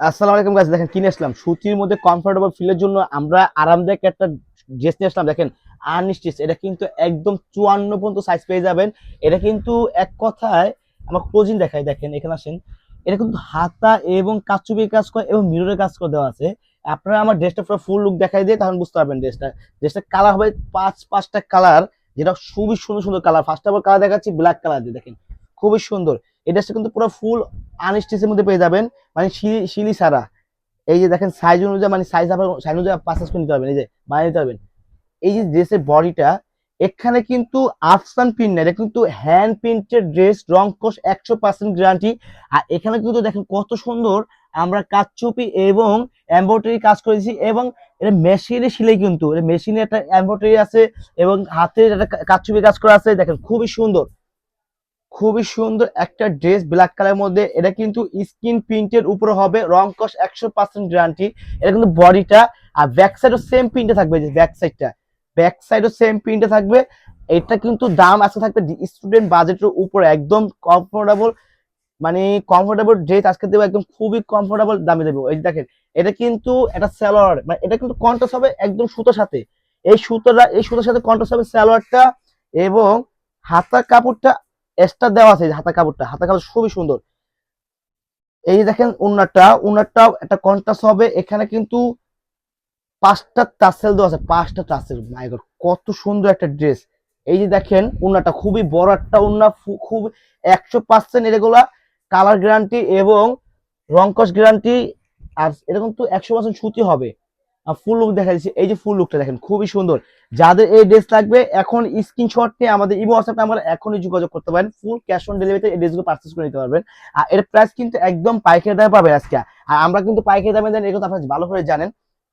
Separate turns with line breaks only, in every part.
আসসালামু আলাইকুম গাইস, দেখেন কিনে আসলাম সুতির মধ্যে কমফোর্টেবল ফিলের জন্য আমরা আরামদায়ক একটা ড্রেস নিয়ে আসলাম। দেখেন আনস্টিচ, এটা কিন্তু একদম 54 পর্যন্ত সাইজ পেয়ে যাবেন। এটা কিন্তু এক কথায় আমার ক্লোজিং দেখাই, দেখেন এখানে আসেন। এটা কিন্তু হাতা এবং কাচুপির কাজ করে এবং মিররের কাজ করে দেওয়া আছে। আপনারা আমার ড্রেসটা পুরো ফুল লুক দেখাই দিয়ে তখন বুঝতে পারবেন ড্রেসটা কালার হবে পাঁচটা কালার, যেটা খুবই সুন্দর সুন্দর colour. First of all colour দেখাচ্ছি ব্ল্যাক কালার দিয়ে, দেখেন খুবই সুন্দর। এই ড্রেসটা কিন্তু পুরো ফুল আনস্টিচের মধ্যে পেয়ে যাবেন, মানে শিলি ছাড়া। এই যে দেখেন সাইজ অনুযায়ী, মানে সাইজ আপনার সাইজ অনুযায়ী পারচেজ করে নিতে পারবেন, এই যে বানিয়ে নিতে পারবেন। এই যে ড্রেসের বডিটা, এখানে কিন্তু আফসান প্রিন্ট না, এটা কিন্তু হ্যান্ড প্রিন্টেড ড্রেস, রং কস 100% গ্যারান্টি। আর এখানে কিন্তু দেখেন কত সুন্দর আমরা কারচুপি এবং এমব্রয়ডারি কাজ করেছি, এবং এটা মেশিনে সিলাই, কিন্তু এটা মেশিনে একটা এমব্রয়ডারি আছে এবং হাতে একটা কারচুপি কাজ করা আছে। দেখেন খুবই সুন্দর, খুবই সুন্দর একটা ড্রেস ব্ল্যাক কালারের মধ্যে। এটা কিন্তু স্কিন প্রিন্টের উপরে হবে, রং কস 100% গ্যারান্টি। এটা কিন্তু বডিটা, আর ব্যাক সাইডও সেম প্রিন্টে থাকবে, যে ব্যাক সাইডও সেম প্রিন্টে থাকবে। এটা কিন্তু দাম আজকে থাকবে স্টুডেন্ট বাজেটের উপরে, একদম কমফোর্টেবল, মানে কমফোর্টেবল ড্রেস আজকে দেবো, একদম খুবই কমফোর্টেবল দামে দেবো। এই যে দেখেন, এটা কিন্তু একটা সালোয়ার, মানে এটা কিন্তু কন্ট্রাস্ট হবে একদম সুতোর সাথে। এই সুতোর সাথে কন্ট্রাস্ট হবে সালোয়ারটা, এবং হাতার কাপড়টা এক্সট্রা দেওয়া আছে। হাতার কাপড় খুবই সুন্দর। এই যে দেখেন উন্নারটাও একটা কন্ট্রাস্ট হবে। এখানে কিন্তু 5টা টাসেল দেওয়া আছে, 5টা টাসেল। মাই গড, কত সুন্দর একটা ড্রেস। এই যে দেখেন উন্নাটা খুবই বড় একটা উন্না, খুব 100% এগুলা কালার গ্যারান্টি এবং রংকশ গ্যারান্টি। আর এটা কিন্তু 100% সুতি হবে। ফুল লুক দেখা যাচ্ছে, এই যে ফুল লুকটা দেখেন খুবই সুন্দর। যাদের এই ড্রেস লাগবে এখন স্ক্রিনশট নিয়ে আমাদের ইমো হোয়াটসঅ্যাপ নাম্বারে এখনই যোগাযোগ করতে পারেন। ফুল ক্যাশ অন ডেলিভারিতে এই ড্রেসগুলো পারচেজ করে নিতে পারবেন। আর এর প্রাইস কিন্তু একদম পাইকারি দামে পাবেন আজকে। আর আমরা কিন্তু পাইকারি দামে দেন, এগুলো আপনারা ভালো করে জানেন।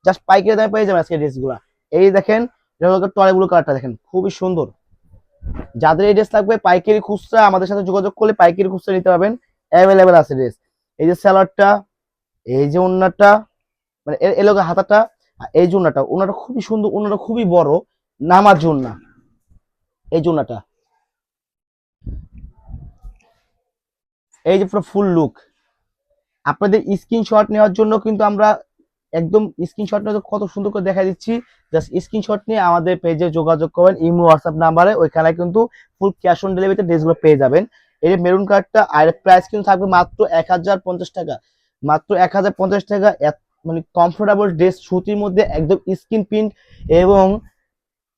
জাস্ট পাইকারি দামে পেয়ে যাবেন আজকে ড্রেসগুলো। এই দেখেন, এটা হলো টরে ব্লু কালারটা, দেখেন খুবই সুন্দর। যাদের এই ড্রেস লাগবে পাইকারি খুচরা আমাদের সাথে যোগাযোগ করলে পাইকারি খুচরা নিতে পারবেন, অ্যাভেলেবেল আছে ড্রেস। এই যে স্যালাডটা, এই যে ওন্নাটা, মানে এলোকা হাতাটা, আর এই জুনাটা খুবই সুন্দর, উন্নাটা খুবই বড়, নামার জন্য। এই জুনাটা, এই যে পুরো ফুল লুক। আপনাদের স্ক্রিনশট নেওয়ার জন্য কিন্তু আমরা একদম স্ক্রিনশট নিয়ে কত সুন্দর করে দেখা দিচ্ছি। জাস্ট স্ক্রিনশট নিয়ে আমাদের পেজে যোগাযোগ করবেন ইমো হোয়াটসঅ্যাপ নাম্বারে, ওইখানে কিন্তু ফুল ক্যাশ অন ডেলিভারিতে ড্রেসগুলো পেয়ে যাবেন। এই যে মেরুন কার্ডটা, আর প্রাইস কিন্তু থাকবে মাত্র 1050 টাকা, মাত্র 1050 টাকা। মানে কমফোর্টেবল ড্রেস সুতির মধ্যে, একদম স্কিন প্রিন্ট এবং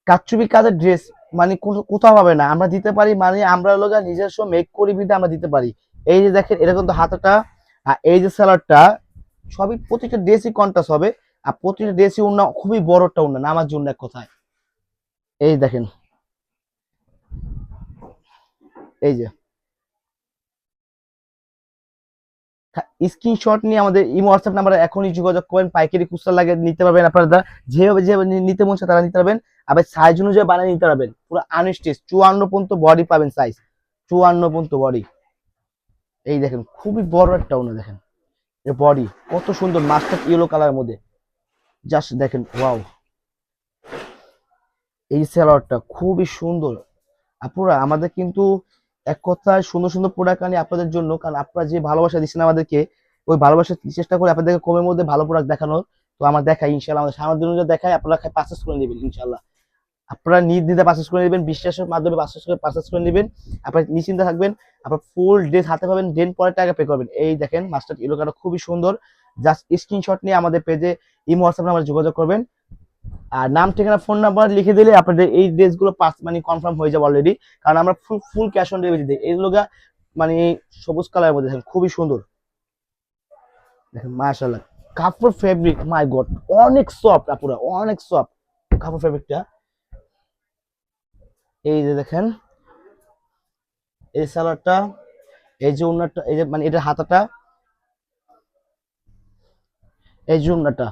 কারচুপি কাজের ড্রেস, মানে কোথাও পাবে না। আমরা দিতে পারি, মানে আমরা লোক নিজস্ব মেক করি বিধে আমরা দিতে পারি। এই যে দেখেন, এটা কিন্তু হাতাটা, আর এই যে স্যালাডটা, সবই প্রতিটা ড্রেসই কন্ট্রাস্ট হবে। আর প্রতিটা ড্রেসই উন্না খুবই বড় একটা উন্না, নামার জন্য এক কথায়। এই দেখেন, এই যে স্ক্রিনশট নিয়ে আমাদের ইমো হোয়াটসঅ্যাপ নাম্বারে এখনই যোগাযোগ করেন। পাইকারি খুচরা লাগে নিতে পারবেন আপনারা, যেভাবে নিতে মন চায় তারা নিতে পারবেন। আবার সাইজ অনুযায়ী বানিয়ে নিতে পারবেন। পুরো আনস্টিচ 54 পর্যন্ত বডি পাবেন, সাইজ 54 পর্যন্ত বডি। এই দেখেন খুবই বড় একটা ওনা, দেখেন এর বডি কত সুন্দর, মাস্টার ইয়েলো কালারের মধ্যে। জাস্ট দেখেন ওয়াও। এই সালোয়ারটা খুবই সুন্দর। আপুরা আমাদের কিন্তু এক কথায় সুন্দর সুন্দর প্রোডাক্ট আনি আপনাদের জন্য, কারণ আপনারা যে ভালোবাসা দিচ্ছেন আমাদেরকে, ওই ভালোবাসা চেষ্টা করে আপনাদেরকে কমের মধ্যে ভালো প্রোডাক্ট দেখানোর। তো আমরা দেখাই ইনশাল্লাহ, আমাদের সামনের দিন দেখাই, আপনারা পারচেস করে নেবেন ইনশাল্লাহ। আপনারা নির্দ্বিধায় পারচেজ করে নেবেন, বিশ্বাসের মাধ্যমে পারচেজ করে নেবেন। আপনার নিশ্চিন্তে থাকবেন, আপনার ফুল ড্রেস হাতে পাবেন, দেন পরে টাকা পে করবেন। এই দেখেন মাস্টার ইয়েলো কালার খুবই সুন্দর। জাস্ট স্ক্রিনশট নিয়ে আমাদের পেজে ইমো হোয়াটসঅ্যাপ নাম্বারে যোগাযোগ করবেন। আর নাম ঠিকানা ফোন নাম্বার লিখে দিলে আপনাদের এই ড্রেসগুলো পাস মানে কনফার্ম হয়ে যাবে অলরেডি। কারণ আমরা ফুল ক্যাশ অন ডেলিভারি দিই। এইগুলো মানে সবুজ কালারের মধ্যে দেখেন খুবই সুন্দর। দেখেন মাশাআল্লাহ, কাপড় ফেব্রিক মাই গড, অনেক সফট আপুরা, অনেক সফট কাপড় ফেব্রিকটা। এই যে দেখেন, এই সালোয়ারটা, এই যে উন্নাটা, এই যে মানে এটা হাতাটা, এই যে উন্নাটা,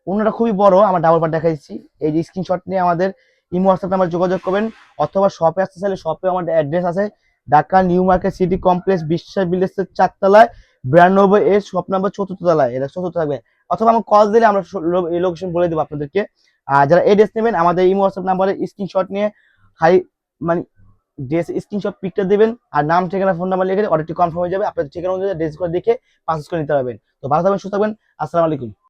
উন্নাটা খুবই বড়, আমার ডাবল পার্ট দেখাইছি। এই যে স্ক্রিনশট নিয়ে আমাদের ইমো হোয়াটসঅ্যাপ নাম্বার যোগাযোগ করবেন, অথবা শপে আসতে চাইলে শপে আমার অ্যাড্রেস আছে, Dhaka new market city complex বিশ্বাস বিল্ডার্সের 4 তলায়, 92 এর শপ নাম্বার 4th তলায়, এটা 4th থাকবে। অথবা আমার কল দিলে আমরা এই লোকেশন বলে দেবো আপনাদেরকে। আর যারা এড্রেস নেবেন আমাদের ইমো হোয়াটসঅ্যাপ নাম্বারে স্ক্রিনশট নিয়ে হাই, মানে ড্রেস স্ক্রিনশট পিকটা দেবেন আর নাম ঠিকানা ফোন নাম্বার লিখে অর্ডারটি কনফার্ম হয়ে যাবে। আপনার ঠিকানা অনুযায়ী ড্রেস করে দেখে পারচেজ করে নিতে পারবেন। তো ভালো থাকবেন, সুস্থ থাকবেন। আসসালামু আলাইকুম।